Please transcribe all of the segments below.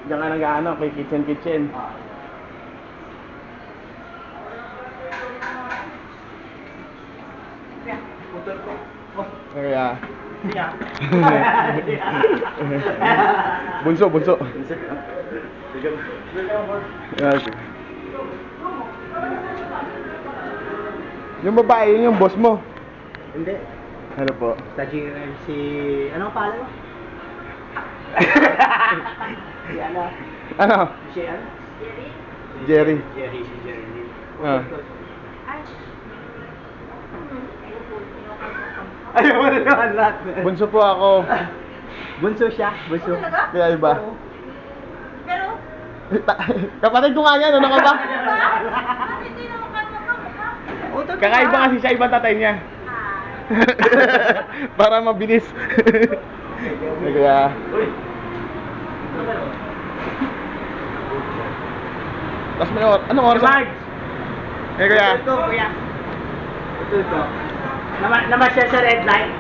Diyan ka nag-ano, kay kitchen. Putol ko. Oh. Kaya. Siya. Bunso. Yes. Yung babae, yun yung boss mo. Hindi. Ano po? Stagiaire si... Anong pangalan mo? Si ano? Ano? Si ano? Jerry. Si Jerry. Ah. Ayaw mo na naman lahat. Bunso po ako. Bunso siya. Bunso. Kaya iba. Oo. Pero, Kapatid ko nga yan, ano ka ba? bakit hindi naman kayo magkamukha? Kakaiba kasi siya, iba tatay niya. Para mabilis. Kaya, Uy. tapos may anong oras? Marge! Kaya, Ito, kuya. Ito. Namasyal sa red light.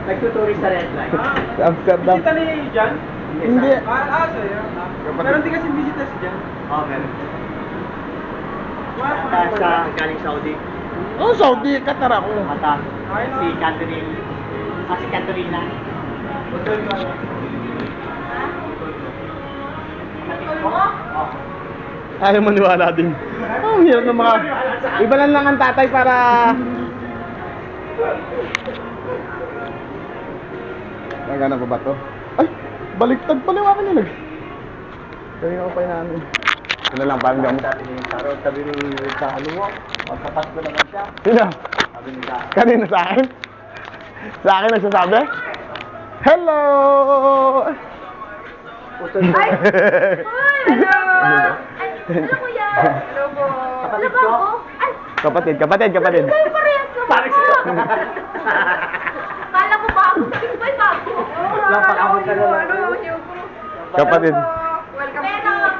Nagtuturis sa red light. sa Amsterdam. Bisita ni Jan? Hindi. Sa'yo. Meron din kasi bisita si Jan. Oh, meron. Sa galing Saudi. Oh, Saudi, Qatar ako. Mata. Si Catherine. Si Caterina. Putol ko. Ayaw maniwala din. Oh, ang hirap ng mga... Iba lang ang tatay para... Nagana pa ba to? Ay! Baliktad pala yung akin nilag. Kanina ko pa namin. Ano lang, parang gamo. Sabi ni sa ano mo, magkapat ko naman siya. Sino? Sabi ni sa Kanina sa akin? Sa akin nagsasabi? Hello! putol ko. Ay! Hello! Ay, hello kuya! Hello po! Kapatid Hello ko? po? Ay! Kapatid. Kayo parehas ka Parang sila. Kala ko bago. May bago. Lang pag-abot ka na lang. Kapatid.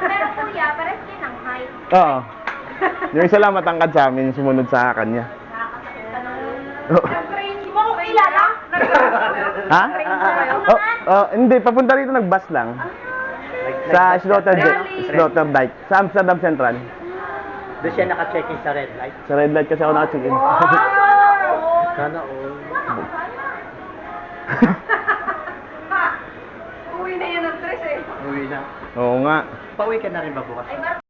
Pero kuya, parehas kayo ng height. Oo. Yung isa lang matangkad sa amin, yung sumunod sa kanya. Nakakasakit ka ng Oo. Nag-train mo ko kilala? Ha? Nag-train mo kayo? Hindi, papunta rito nag-bus lang. Sa Sloterdijk. Sa Amsterdam Central. Doon siya naka-check-in sa red light. Sa red light kasi ako naka-check-in. Sana all. Uwi na yan ng tres eh. Uwi na. Oo nga. Pauwi ka na rin ba bukas? Ay,